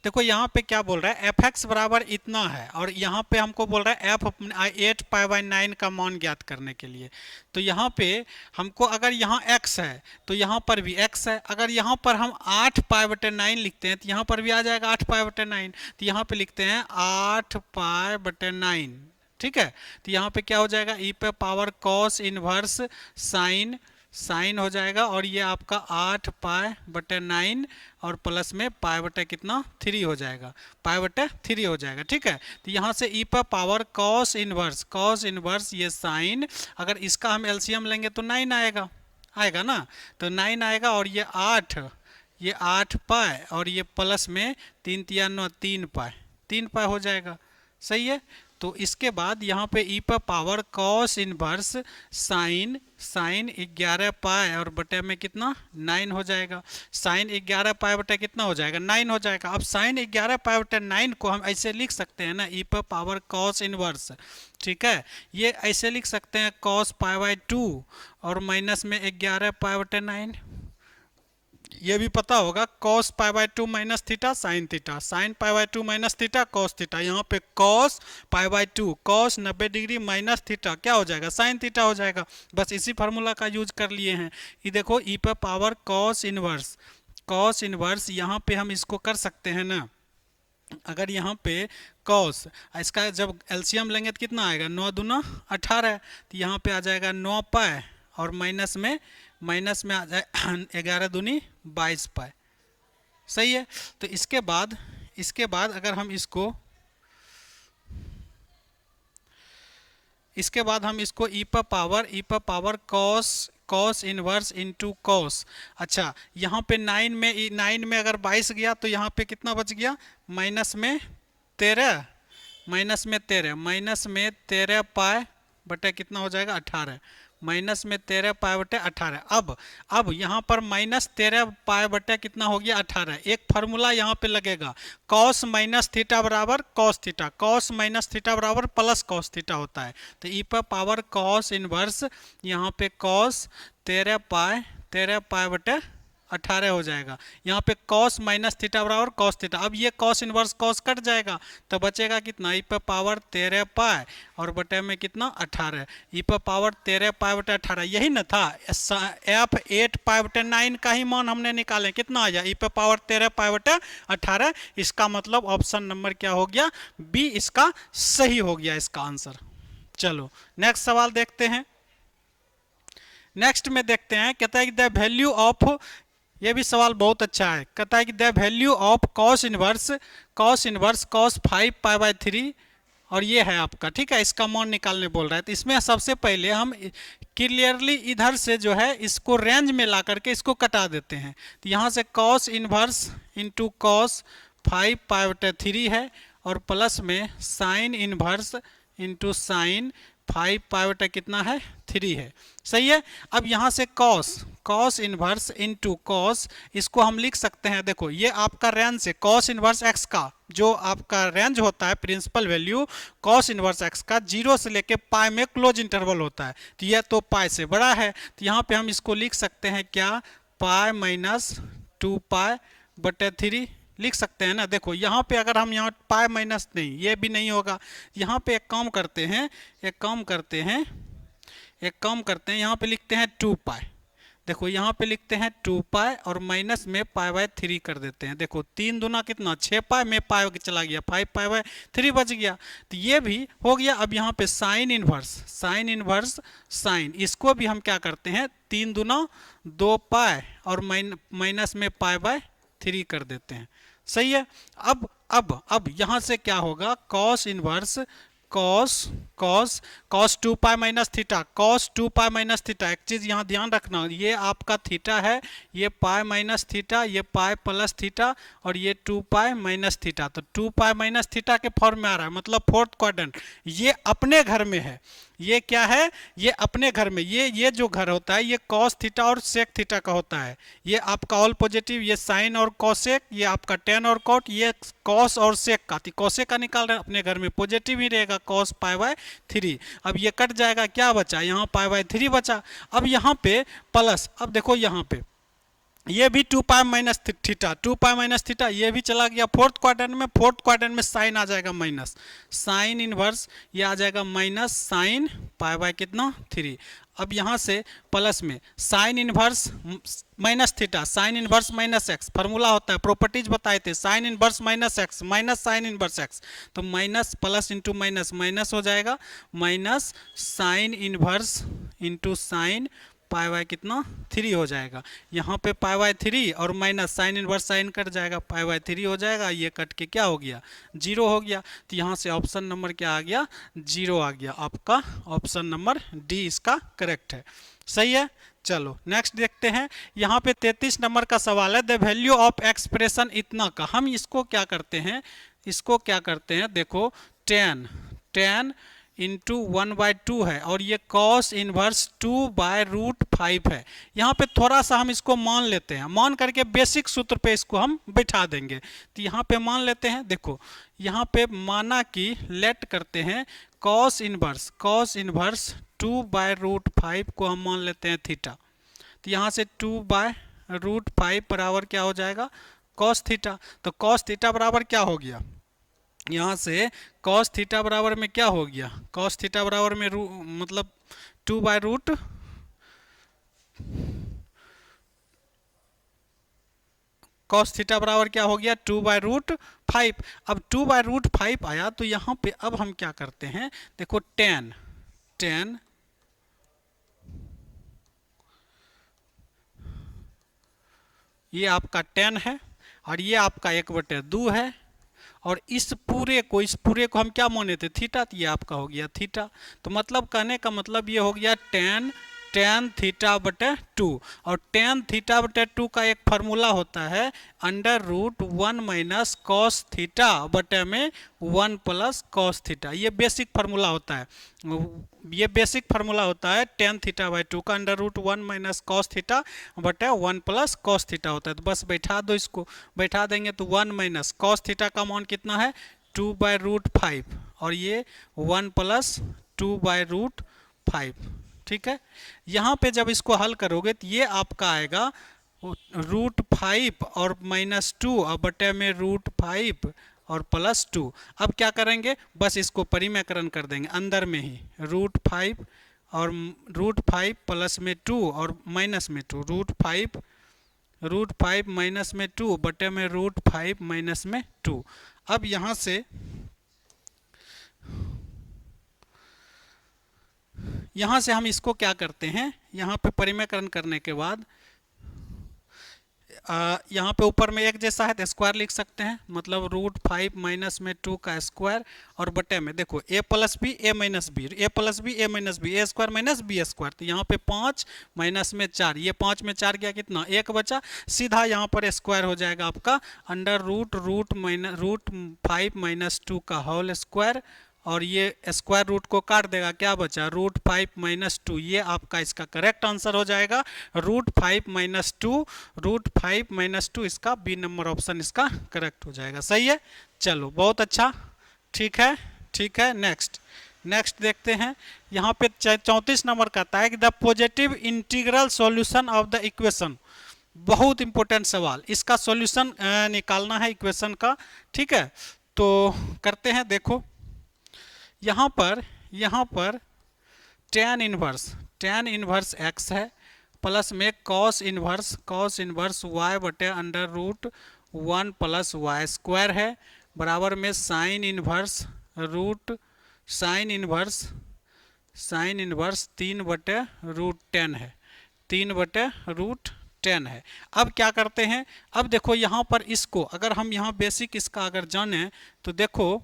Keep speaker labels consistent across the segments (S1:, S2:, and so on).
S1: देखो यहाँ पे क्या बोल रहा है, एफ एक्स बराबर इतना है और यहाँ पे हमको बोल रहा है एफ 8 पाई/9 का मान ज्ञात करने के लिए। तो यहाँ पे हमको अगर यहाँ x है तो यहाँ पर भी x है, अगर यहाँ पर हम 8 पाई/9 लिखते हैं तो यहाँ पर भी आ जाएगा 8 पाई/9। तो यहाँ पे लिखते हैं 8 पाई/9, ठीक है। तो यहाँ पे क्या हो जाएगा, ई पे power cos inverse sine, sine हो जाएगा और ये आपका 8 पाई/9 और प्लस में पाई कितना 3 हो जाएगा, पाई/3 हो जाएगा, ठीक है। तो यहाँ से ई पर power cos inverse, cos inverse ये साइन, अगर इसका हम एलसीएम लेंगे तो 9 आएगा, आएगा ना। तो 9 आएगा और ये 8, ये 8 पाई और ये प्लस में 3 तिया 9 3 पाई, 3 पाई हो जाएगा, सही है। तो इसके बाद यहाँ पे ई पर power cos inverse sine, sine 11 pi और बटे में कितना 9 हो जाएगा। साइन 11 पाई बटे कितना हो जाएगा 9 हो जाएगा। अब साइन 11 पाई बटे 9 को हम ऐसे लिख सकते हैं ना, ई पर पावर कॉस इनवर्स, ठीक है। ये ऐसे लिख सकते हैं कॉस पाई/2 और माइनस में 11 पाई बटे 9। ये भी पता होगा cos pi minus theta sine theta, sine pi minus theta cos theta. यहाँ पे cos pi cos 90 degree minus theta क्या हो जाएगा साइन थीटा हो जाएगा। बस इसी फार्मूला का यूज कर लिए हैं। ये देखो ई पे power cos inverse, cos inverse यहाँ पे हम इसको कर सकते हैं ना। अगर यहाँ पे cos, इसका जब एलसीएम लेंगे तो कितना आएगा 9 दूना 18, तो यहाँ पे आ जाएगा 9 पाई और माइनस में आ जाए 11 दूनी 22 पाई, सही है। तो इसके बाद अगर हम इसके बाद हम इसको ई पर power cos inverse into cos. अच्छा यहाँ पे 9 में अगर 22 गया तो यहाँ पे कितना बच गया माइनस में 13, माइनस में 13 पाई बटे कितना हो जाएगा 18, माइनस में 13 पाई बटे 18। अब यहाँ पर माइनस 13 पाई बटे कितना हो गया 18। एक फार्मूला यहाँ पे लगेगा कॉस माइनस थीटा बराबर cos theta, cos minus theta बराबर प्लस कॉस थीटा होता है। तो ई पर पावर कॉस इनवर्स यहाँ पे कॉस 13 पाई बटे 18 हो जाएगा। यहाँ पे cos माइनस थीटा बराबर cos थीटा। अब ये cos इनवर्स cos कट जाएगा तो बचेगा कितना, ई पे पावर 13 पाई और बटे में कितना 18, ई पे पावर 13 पाई बटे 18। यही ना था एफ 8 पाई बटे 9 का ही मान हमने निकाले, कितना आया ई पे पावर 13 पाई बटे 18। इसका मतलब ऑप्शन नंबर क्या हो गया बी, इसका सही हो गया इसका आंसर। चलो नेक्स्ट सवाल देखते हैं। नेक्स्ट में देखते हैं, कहता है कि द वैल्यू ऑफ, ये भी सवाल बहुत अच्छा है, कहता है कि the value of cos inverse cos 5 पाई/3 और ये है आपका, ठीक है। इसका मान निकालने बोल रहा है। तो इसमें सबसे पहले हम क्लियरली इधर से जो है इसको रेंज में ला करके इसको कटा देते हैं। तो यहाँ से cos इनवर्स इंटू cos 5 पाई/3 है और प्लस में साइन इनवर्स इंटू साइन 5 पाई कितना है 3 है, सही है। अब यहाँ से cos इनवर्स इंटू cos, इसको हम लिख सकते हैं, देखो ये आपका रेंज है cos इनवर्स x का, जो आपका रेंज होता है principal value cos inverse x का 0 से लेके पाई में क्लोज इंटरवल होता है। तो यह तो पाई से बड़ा है, तो यहाँ पे हम इसको लिख सकते हैं क्या पाई माइनस 2 पाई बटे 3 लिख सकते हैं ना। देखो यहाँ पे अगर हम यहाँ पाई माइनस नहीं, ये भी नहीं होगा। यहाँ पे एक काम करते हैं यहाँ पे लिखते हैं 2 पाई। देखो यहाँ पे लिखते हैं 2 पाई और माइनस में पाई/3 कर देते हैं। देखो 3 दूना कितना 6 पाई में पाई चला गया, 5 पाई/3 बच गया। तो ये भी हो गया। अब यहाँ पे साइन इनवर्स साइन, इसको भी हम क्या करते हैं 3 दूना 2 पाई और माइनस में पाई/3 कर देते हैं, सही है। अब यहाँ से क्या होगा cos inverse cos 2 pi minus theta, cos 2 pi minus theta. एक चीज़ यहाँ ध्यान रखना, ये आपका थीटा है, ये पाई माइनस थीटा, ये पाई प्लस थीटा और ये 2 पाई माइनस थीटा। तो 2 पाई माइनस थीटा के फॉर्म में आ रहा है, मतलब फोर्थ क्वाड्रेंट। ये अपने घर में है, ये क्या है ये अपने घर में, ये जो घर होता है ये cos थीटा और sec थीटा का होता है। ये आपका ऑल पॉजिटिव, ये साइन और cosec, ये आपका tan और cot, ये cos और sec का। तो cosec का निकाल रहे हैं, अपने घर में पॉजिटिव ही रहेगा cos पाई/3। अब ये कट जाएगा, क्या बचा यहाँ पाई/3 बचा। अब यहाँ पे प्लस, अब देखो यहाँ पे ये भी 2 pi minus theta, 2 pi minus theta, ये भी चला गया फोर्थ क्वाड्रेंट में। फोर्थ क्वाड्रेंट में साइन आ जाएगा माइनस, साइन इनवर्स ये आ जाएगा माइनस साइन पाई बाय कितना 3। अब यहाँ से प्लस में sine inverse minus theta, sine inverse minus X, formula होता है, प्रॉपर्टीज बताए थे, sine inverse minus X minus sine inverse X, तो minus plus into minus minus हो जाएगा, minus sine inverse into sine pi by कितना 3 हो जाएगा। यहाँ पे पाई बाय 3 और minus sine inverse sine cut जाएगा, पाई बाय 3 हो जाएगा, ये कट के क्या हो गया 0 हो गया। तो यहाँ से ऑप्शन नंबर क्या आ गया 0 आ गया। आपका ऑप्शन नंबर डी इसका करेक्ट है। सही है। चलो नेक्स्ट देखते हैं। यहाँ पे 33 नंबर का सवाल है, द वैल्यू ऑफ एक्सप्रेशन इतना का। हम इसको क्या करते हैं, इसको क्या करते हैं, देखो 10 इंटू 1/2 है और ये कॉस इनवर्स 2/√5 है। यहाँ पे थोड़ा सा हम इसको मान लेते हैं, मान करके बेसिक सूत्र पे इसको हम बैठा देंगे। तो यहाँ पे मान लेते हैं, देखो यहाँ पे माना कि लेट करते हैं कॉस इनवर्स 2/√5 को हम मान लेते हैं थीटा। तो यहाँ से 2/√5 बराबर क्या हो जाएगा कॉस थीटा। तो कॉस थीटा बराबर क्या हो गया, यहाँ से कॉस थीटा बराबर में क्या हो गया, कॉस थीटा बराबर में मतलब 2/√, कॉस थीटा बराबर क्या हो गया 2/√5। अब 2/√5 आया तो यहाँ पे अब हम क्या करते हैं, देखो 10 ये आपका 10 है और ये आपका 1/2 है, और इस पूरे को हम क्या माने थे थीटा, तो ये आपका हो गया थीटा। तो मतलब कहने का मतलब ये हो गया tan θ/2, और tan θ/2 का एक फार्मूला होता है √1 माइनस कॉस थीटा बटे में 1 प्लस कॉस थीटा। ये बेसिक फार्मूला होता है, ये बेसिक फार्मूला होता है tan θ/2 का √1 माइनस कॉस थीटा बटे 1 प्लस कॉस थीटा होता है। तो बस बैठा दो, इसको बैठा देंगे तो 1 माइनस कॉस थीटा का मान कितना है 2/√5 और ये 1 प्लस 2/√5। ठीक है। यहाँ पे जब इसको हल करोगे तो ये आपका आएगा √5 और -2 और बटे में √5 और +2। अब क्या करेंगे, बस इसको परिमेयकरण कर देंगे अंदर में ही, √5 और √5 प्लस में 2 और माइनस में 2, √5 माइनस में 2 बटे में √5 माइनस में 2। अब यहाँ से हम इसको क्या करते हैं, यहाँ पे परिमेयकरण करने के बाद यहाँ पे ऊपर में एक जैसा है तो स्क्वायर लिख सकते हैं, मतलब √5 माइनस में 2 का स्क्वायर और बटे में देखो a plus B a minus B, a plus B a minus B, a square minus B square. तो यहाँ पे 5 माइनस में 4, ये 5 में 4 गया कितना 1 बचा, सीधा यहाँ पर स्क्वायर हो जाएगा आपका √5 माइनस 2 का होल स्क्वायर, और ये स्क्वायर रूट को काट देगा, क्या बचा √5 माइनस 2। ये आपका इसका करेक्ट आंसर हो जाएगा √5 माइनस 2, √5 माइनस 2 इसका बी नंबर ऑप्शन इसका करेक्ट हो जाएगा। सही है। चलो बहुत अच्छा, ठीक है ठीक है। नेक्स्ट देखते हैं। यहाँ पे 34 नंबर का आता है कि the positive integral solution of the equation. बहुत इंपॉर्टेंट सवाल, इसका सॉल्यूशन निकालना है इक्वेशन का। ठीक है, तो करते हैं। देखो यहाँ पर tan इनवर्स x है प्लस में cos इनवर्स y बटे √1 प्लस वाई स्क्वायर है, बराबर में साइन इनवर्स 3/√10 है, 3/√10 है। अब क्या करते हैं, अब देखो यहाँ पर इसको अगर हम यहाँ बेसिक इसका अगर जाने तो देखो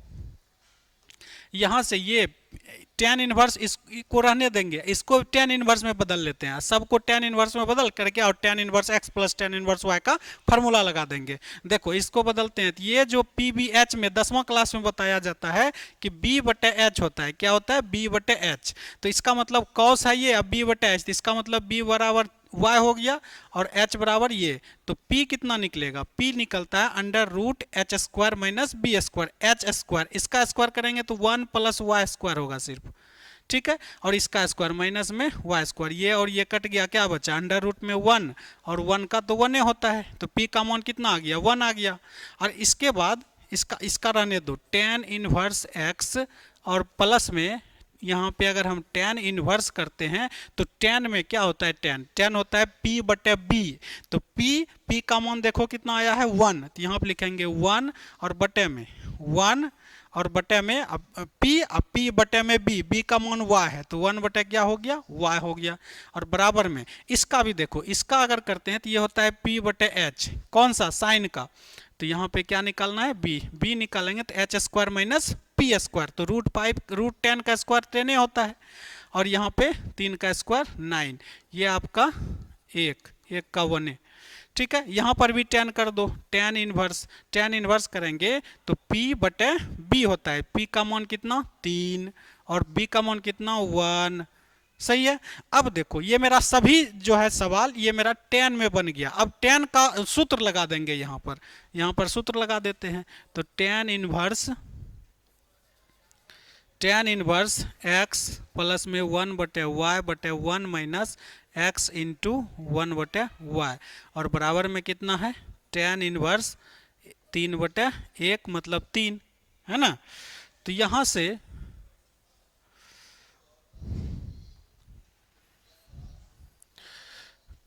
S1: यहाँ से ये tan इनवर्स इसको रहने देंगे, इसको tan इनवर्स में बदल लेते हैं, सबको tan इनवर्स में बदल करके और tan inverse x plus tan inverse y का फार्मूला लगा देंगे। देखो इसको बदलते हैं तो ये जो PBH में 10वां क्लास में बताया जाता है कि B/H होता है, क्या होता है B/H। तो इसका मतलब cos है ये, अब B/H, तो इसका मतलब B बराबर y हो गया और h बराबर ये, तो p कितना निकलेगा, p निकलता है √h² minus b square, h square, इसका स्क्वायर करेंगे तो 1 प्लस वाई स्क्वायर होगा सिर्फ। ठीक है, और इसका स्क्वायर माइनस में वाई स्क्वायर, ये और ये कट गया, क्या बचा अंडर रूट में 1, और 1 का तो 1 होता है, तो p का मान कितना आ गया 1 आ गया। और इसके बाद इसका रहने दो tan इनवर्स x, और प्लस में यहाँ पे अगर हम tan इनवर्स करते हैं तो tan में क्या होता है, tan होता है p बटे b, तो p का मान देखो कितना आया है 1, तो यहाँ पे लिखेंगे 1 और बटे में 1 और बटे में अब p बटे में b का मान y है, तो 1 बटे क्या हो गया y हो गया। और बराबर में इसका भी देखो, इसका अगर करते हैं तो ये होता है p बटे h, कौन सा साइन का, तो यहाँ पे क्या निकालना है b निकालेंगे तो h square minus p square, तो रूट 10 का स्क्वायर 10 होता है, और यहाँ पे 3 का स्क्वायर 9, ये आपका 1 का 1 है। ठीक है, यहाँ पर भी tan कर दो, tan इनवर्स करेंगे तो p बटे b होता है, p का मान कितना 3 और b का मान कितना 1, सही है। अब देखो ये मेरा सभी जो है सवाल ये मेरा tan में बन गया। अब tan का सूत्र लगा देंगे, यहाँ पर सूत्र लगा देते हैं, तो tan इनवर्स x प्लस में 1 बटे y बटे 1 माइनस x इंटू 1 बटे y, और बराबर में कितना है tan इनवर्स 3 बटे 1 मतलब 3 है ना। तो यहाँ से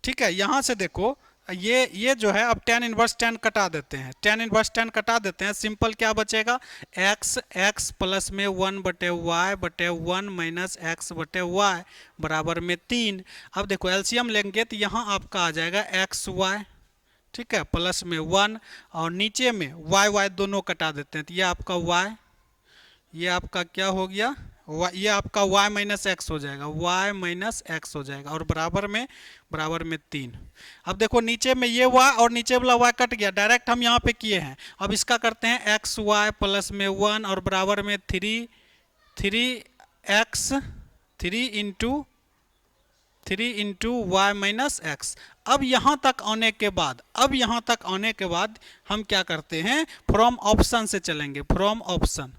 S1: ठीक है, यहाँ से देखो ये जो है, अब tan इनवर्स tan कटा देते हैं, tan इनवर्स tan कटा देते हैं, सिंपल क्या बचेगा x प्लस में 1 बटे y बटे 1 माइनस x बटे y बराबर में 3। अब देखो एलसीएम लेंगे तो यहाँ आपका आ जाएगा xy, ठीक है, प्लस में 1 और नीचे में y दोनों कटा देते हैं, तो ये आपका y, ये आपका क्या हो गया ये आपका y माइनस एक्स हो जाएगा, y माइनस एक्स हो जाएगा, और बराबर में 3। अब देखो नीचे में ये y और नीचे वाला y कट गया, डायरेक्ट हम यहाँ पे किए हैं। अब इसका करते हैं एक्स वाई प्लस में 1 और बराबर में 3 इंटू वाई माइनस एक्स। अब यहाँ तक आने के बाद हम क्या करते हैं, फ्रॉम ऑप्शन से चलेंगे, फ्रॉम ऑप्शन।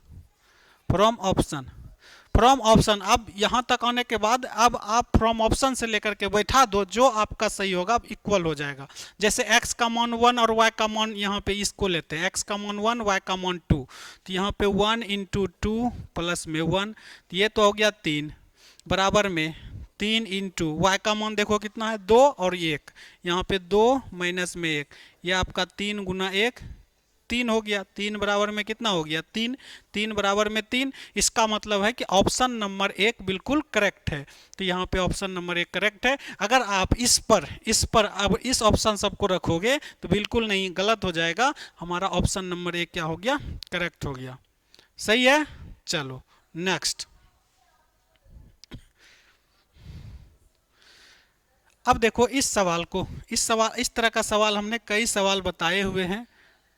S1: अब यहाँ तक आने के बाद अब आप फ्रॉम ऑप्शन से लेकर के बैठा दो, जो आपका सही होगा अब इक्वल हो जाएगा। जैसे x का मान 1 और y का मान, यहाँ पे इसको लेते हैं, x का मान 1 y का मान 2, तो यहाँ पे 1 इंटू 2 प्लस में 1, तो ये तो हो गया 3 बराबर में 3 इंटू वाई का मान देखो कितना है 2 और 1, यहाँ पे 2 माइनस में 1, ये आपका 3 गुना 1 3 हो गया, 3 बराबर में कितना हो गया 3 बराबर में 3। इसका मतलब है कि ऑप्शन नंबर 1 बिल्कुल करेक्ट है, तो यहाँ पे ऑप्शन नंबर 1 करेक्ट है। अगर आप इस पर अब इस ऑप्शन सबको रखोगे तो बिल्कुल नहीं, गलत हो जाएगा, हमारा ऑप्शन नंबर 1 क्या हो गया करेक्ट हो गया, सही है। चलो नेक्स्ट, अब देखो इस तरह का सवाल हमने कई सवाल बताए हुए हैं,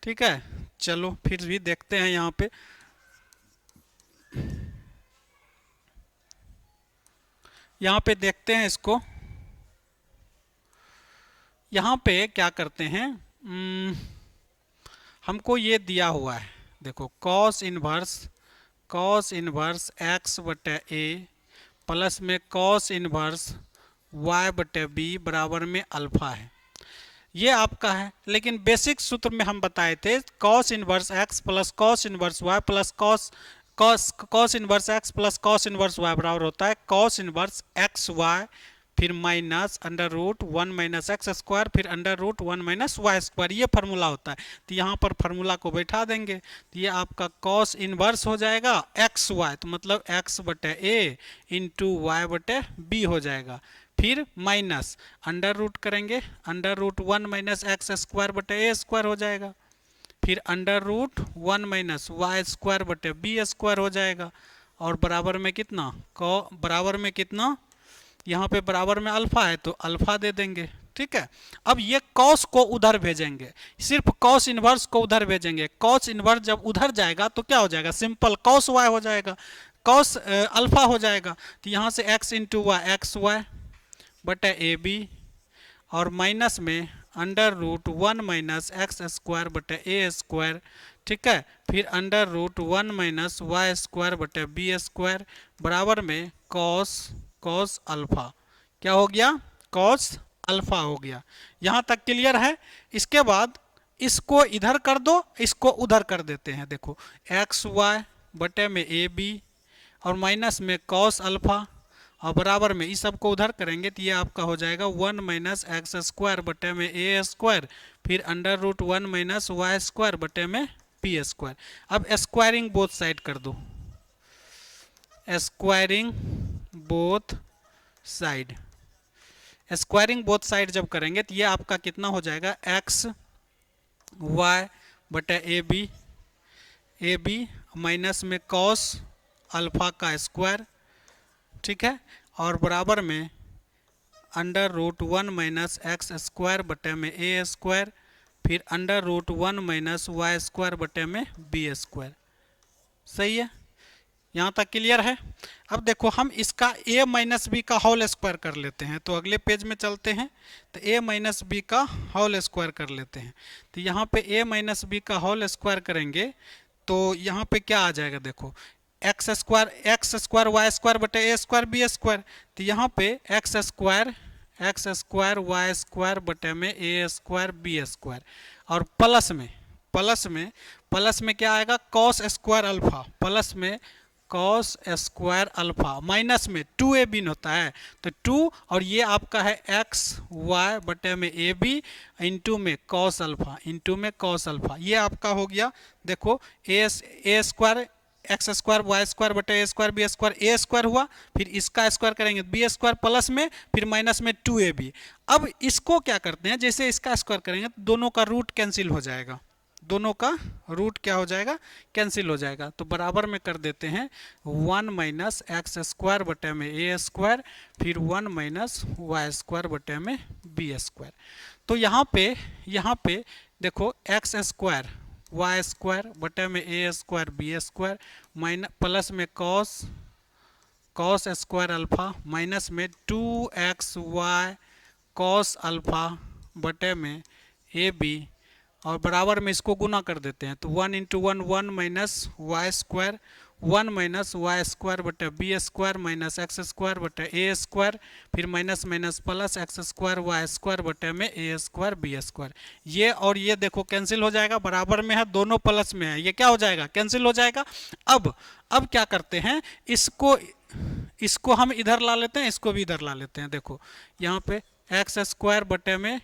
S1: ठीक है। चलो फिर भी देखते हैं, यहाँ पे देखते हैं इसको। यहाँ पे क्या करते हैं, हमको ये दिया हुआ है, देखो cos इनवर्स x बटे a प्लस में cos इनवर्स y बटे b बराबर में अल्फा है, ये आपका है। लेकिन बेसिक सूत्र में हम बताए थे cos inverse x plus cos inverse y plus cos inverse x plus cos inverse y बराबर होता है cos इनवर्स x y फिर minus under root 1 minus X square फिर under root 1 minus Y square, ये फार्मूला होता है। तो यहाँ पर फार्मूला को बैठा देंगे, तो ये आपका cos इनवर्स हो जाएगा एक्स वाई, तो मतलब x बटे a इंटू वाई बटे b हो जाएगा, फिर माइनस अंडर रूट करेंगे, under root 1 minus X square बटे ए स्क्वायर हो जाएगा, फिर under root 1 minus Y square बटे बी स्क्वायर हो जाएगा, और बराबर में कितना यहाँ पे बराबर में अल्फा है तो अल्फा दे देंगे, ठीक है। अब ये cos को उधर भेजेंगे, सिर्फ cos इनवर्स को उधर भेजेंगे, cos इनवर्स जब उधर जाएगा तो क्या हो जाएगा, सिंपल cos y हो जाएगा, cos अल्फा हो जाएगा, तो यहाँ से x into Y X Y बटे ए बी और माइनस में under root 1 minus X square बटे ए स्क्वायर, ठीक है। फिर under root 1 minus Y square बटे बी स्क्वायर बराबर में कॉस अल्फा। क्या हो गया? कॉस अल्फा हो गया। यहाँ तक क्लियर है। इसके बाद इसको इधर कर दो, इसको उधर कर देते हैं। देखो एक्स वाई बटे में ए बी और माइनस में कॉस अल्फा और बराबर में इस सब को उधर करेंगे तो ये आपका हो जाएगा 1 माइनस एक्स स्क्वायर बटे में ए स्क्वायर फिर under root 1 minus Y square बटे में पी स्क्वायर। अब स्क्वायरिंग बोथ साइड कर दो, squaring both side. Squaring both side जब करेंगे तो ये आपका कितना हो जाएगा? एक्स वाई बटे ए बी माइनस में कॉस अल्फा का स्क्वायर, ठीक है, और बराबर में under root 1 minus X square बटे में ए स्क्वायर फिर under root 1 minus Y square बटे में बी स्क्वायर। सही है, यहाँ तक क्लियर है। अब देखो हम इसका a माइनस बी का होल स्क्वायर कर लेते हैं। तो अगले पेज में चलते हैं तो a माइनस बी का होल स्क्वायर कर लेते हैं। तो यहाँ पे a माइनस बी का होल स्क्वायर करेंगे तो यहाँ पे क्या आ जाएगा? देखो एक्स स्क्वायर वाई स्क्वायर बटे ए स्क्वायर बी स्क्वायर। तो यहाँ पे एक्स स्क्वायर वाई स्क्वायर बटे में ए स्क्वायर बी स्क्वायर और प्लस में क्या आएगा? कॉस स्क्वायर अल्फा, प्लस में कॉस स्क्वायर अल्फा माइनस में 2a बीन होता है तो 2 और ये आपका है एक्स वाई बटे में ए बी इंटू में कॉस अल्फा ये आपका हो गया। देखो A square X square Y square बटे A square B square A square हुआ, फिर इसका स्क्वायर करेंगे बी स्क्वायर प्लस में फिर माइनस में 2ab। अब इसको क्या करते हैं? जैसे इसका स्क्वायर करेंगे तो दोनों का रूट कैंसिल हो जाएगा, दोनों का रूट क्या हो जाएगा? कैंसिल हो जाएगा। तो बराबर में कर देते हैं 1 माइनस एक्स स्क्वायर बटे में ए स्क्वायर फिर 1 माइनस वाई स्क्वायर बटे में बी स्क्वायर। तो यहाँ पे देखो एक्स स्क्वायर वाई स्क्वायर बटे में A square B square minus plus में कॉस स्क्वायर अल्फा माइनस में 2xy कॉस अल्फा बटे में ए बी और बराबर में इसको गुना कर देते हैं। तो 1 into 1 minus Y square 1 minus Y square बटे B square minus X square बटे ए स्क्वायर फिर minus minus plus X square Y square बटे में ए स्क्वायर बी स्क्वायर। ये और ये देखो कैंसिल हो जाएगा, बराबर में है, दोनों प्लस में है, ये क्या हो जाएगा? कैंसिल हो जाएगा। अब क्या करते हैं? इसको हम इधर ला लेते हैं, इसको भी इधर ला लेते हैं। देखो यहाँ पे एक्स स्क्वायर बटे में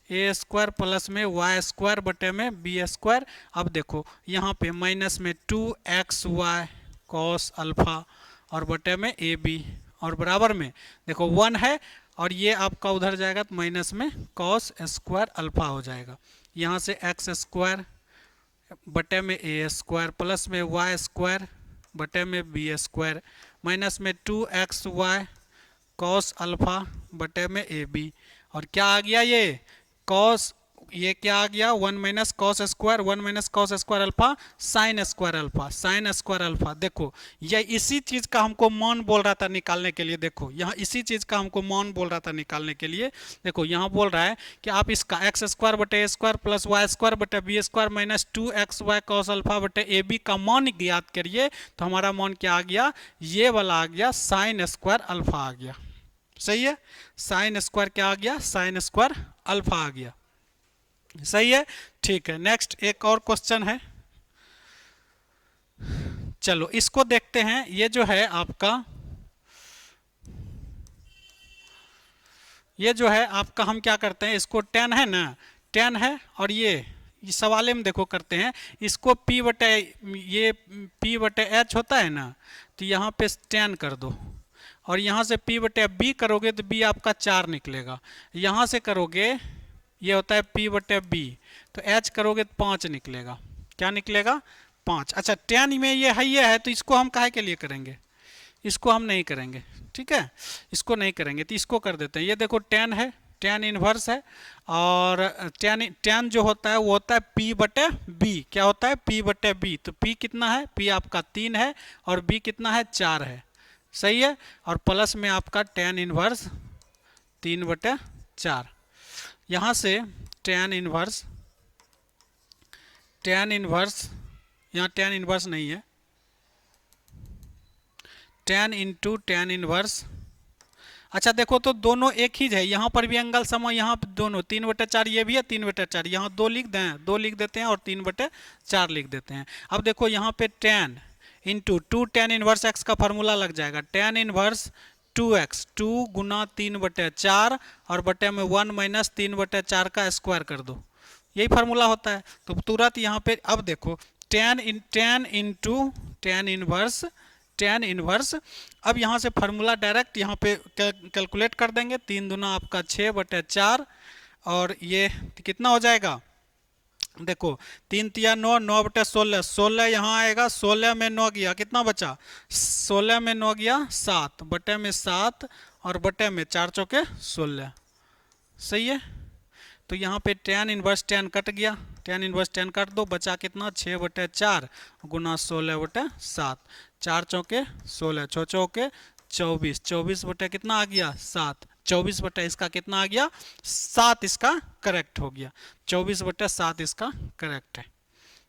S1: ए स्क्वायर प्लस में वाई स्क्वायर बटे में बी स्क्वायर। अब देखो यहाँ पे माइनस में 2xy कॉस अल्फा और बटे में ए बी और बराबर में देखो 1 है और ये आपका उधर जाएगा तो माइनस में कॉस स्क्वायर अल्फा हो जाएगा। यहाँ से एक्स स्क्वायर बटे में ए स्क्वायर प्लस में वाई स्क्वायर बटे में बी स्क्वायर माइनस में 2xy कॉस अल्फा बटे में ए बी और क्या आ गया? ये क्या आ गया? 1 minus cos square 1 minus cos square alpha sine square alpha. देखो ये इसी चीज़ का हमको मान बोल रहा था निकालने के लिए। देखो यहाँ इसी चीज़ का हमको मान बोल रहा था निकालने के लिए। देखो यहाँ बोल रहा है कि आप इसका एक्स स्क्वायर बटे A square plus Y square बटे B square minus 2xy cos alpha बटे ए बी का मान ज्ञात करिए। तो हमारा मान क्या आ गया? ये वाला आ गया साइन स्क्वायर अल्फा आ गया। सही है, साइन स्क्वायर क्या आ गया? साइन स्क्वायर अल्फा आ गया। सही है, ठीक है। नेक्स्ट एक और क्वेश्चन है, चलो इसको देखते हैं। ये जो है आपका हम क्या करते हैं? इसको tan है ना, tan है और ये सवाले में देखो करते हैं इसको p बटे h होता है ना, तो यहाँ पे tan कर दो और यहाँ से p बटे b करोगे तो b आपका 4 निकलेगा। यहाँ से करोगे ये होता है p बटे b तो h करोगे तो 5 निकलेगा। क्या निकलेगा? 5। अच्छा tan में ये है तो इसको हम काहे के लिए करेंगे? इसको हम नहीं करेंगे, ठीक है, इसको नहीं करेंगे तो इसको कर देते हैं। ये देखो tan है, tan इनवर्स है और tan जो होता है वो होता है p बटे b। क्या होता है? p बटे b। तो p कितना है? p आपका 3 है और b कितना है? 4 है। सही है, और प्लस में आपका tan इनवर्स 3 बटे 4। यहाँ से tan इनवर्स यहाँ tan इनवर्स नहीं है, tan इंटू tan इनवर्स। अच्छा देखो तो दोनों एक ही है, यहाँ पर भी एंगल समा, यहाँ पर दोनों 3/4 ये भी है, 3/4 यहाँ 2 लिख दें, 2 लिख देते हैं और 3/4 लिख देते हैं। अब देखो यहाँ पे tan into 2 tan inverse x का फार्मूला लग जाएगा, tan इनवर्स 2x, 2 गुना 3/4 और बटे में 1 माइनस 3/4 का स्क्वायर कर दो, यही फार्मूला होता है। तो तुरंत यहाँ पे अब देखो tan इंटू tan इनवर्स। अब यहाँ से फार्मूला डायरेक्ट यहाँ पे कैलकुलेट कर देंगे, 3 दूना आपका 6/4 और ये कितना हो जाएगा, देखो 3 तिया 9, 9/16, 16 यहाँ आएगा, 16 में 9 गया, कितना बचा, 16 में 9 गया 7, बटे में 7 और बटे में 4 चौके 16, सही है। तो यहाँ पे tan इनवर्स tan कट गया, tan इनवर्स tan काट दो, बचा कितना 6/4 गुना 16/7, 4 चौके 16, 6 चौके 24, 24 बटे कितना आ गया 7, 24 बटे इसका कितना आ गया 7, इसका करेक्ट हो गया, 24/7 इसका करेक्ट है।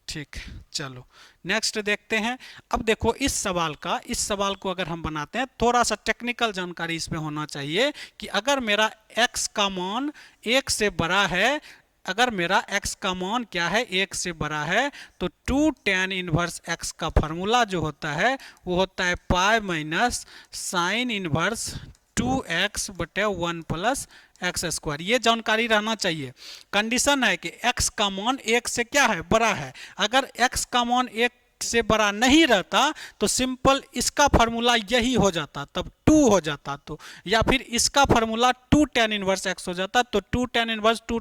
S1: ठीक, चलो नेक्स्ट देखते हैं। अब देखो इस सवाल को अगर हम बनाते हैं, थोड़ा सा टेक्निकल जानकारी इसमें होना चाहिए कि अगर मेरा x का मान 1 से बड़ा है, अगर मेरा x का मान क्या है 1 से बड़ा है, तो 2 tan इनवर्स x का फार्मूला जो होता है वो होता है pi minus sine inverse 2x बटे 1 प्लस एक्स स्क्वायर। ये जानकारी रहना चाहिए। कंडीशन है कि x का मान 1 से क्या है बड़ा है, अगर x का मान 1 से बड़ा नहीं रहता तो सिंपल इसका फार्मूला यही हो जाता, तब 2 हो जाता, तो या फिर इसका फार्मूला 2 tan इनवर्स x हो जाता, तो 2 tan इनवर्स 4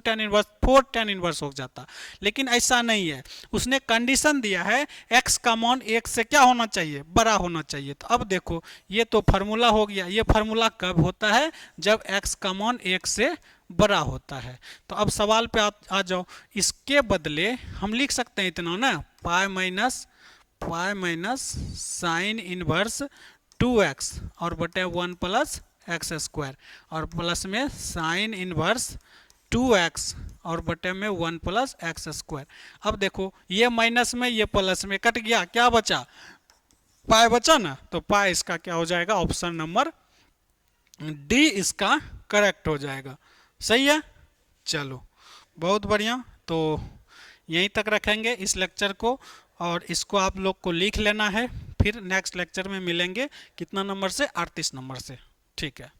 S1: tan इनवर्स हो जाता। लेकिन ऐसा नहीं है, उसने कंडीशन दिया है x का मान 1 से क्या होना चाहिए, बड़ा होना चाहिए। तो अब देखो ये तो फार्मूला हो गया, ये फार्मूला कब होता है, जब x का मान 1 से बड़ा होता है। तो अब सवाल पे आ जाओ, इसके बदले हम लिख सकते हैं इतना ना, pi minus sine inverse 2x और बटे 1 प्लस एक्स स्क्वायर और प्लस में साइन इनवर्स 2x और बटे में 1 प्लस एक्स स्क्वायर। अब देखो ये माइनस में ये प्लस में कट गया, क्या बचा, पाई बचा ना, तो पाई इसका क्या हो जाएगा, ऑप्शन नंबर डी इसका करेक्ट हो जाएगा, सही है। चलो बहुत बढ़िया, तो यहीं तक रखेंगे इस लेक्चर को और इसको आप लोग को लिख लेना है, फिर नेक्स्ट लेक्चर में मिलेंगे कितना नंबर से, 38 नंबर से, ठीक है।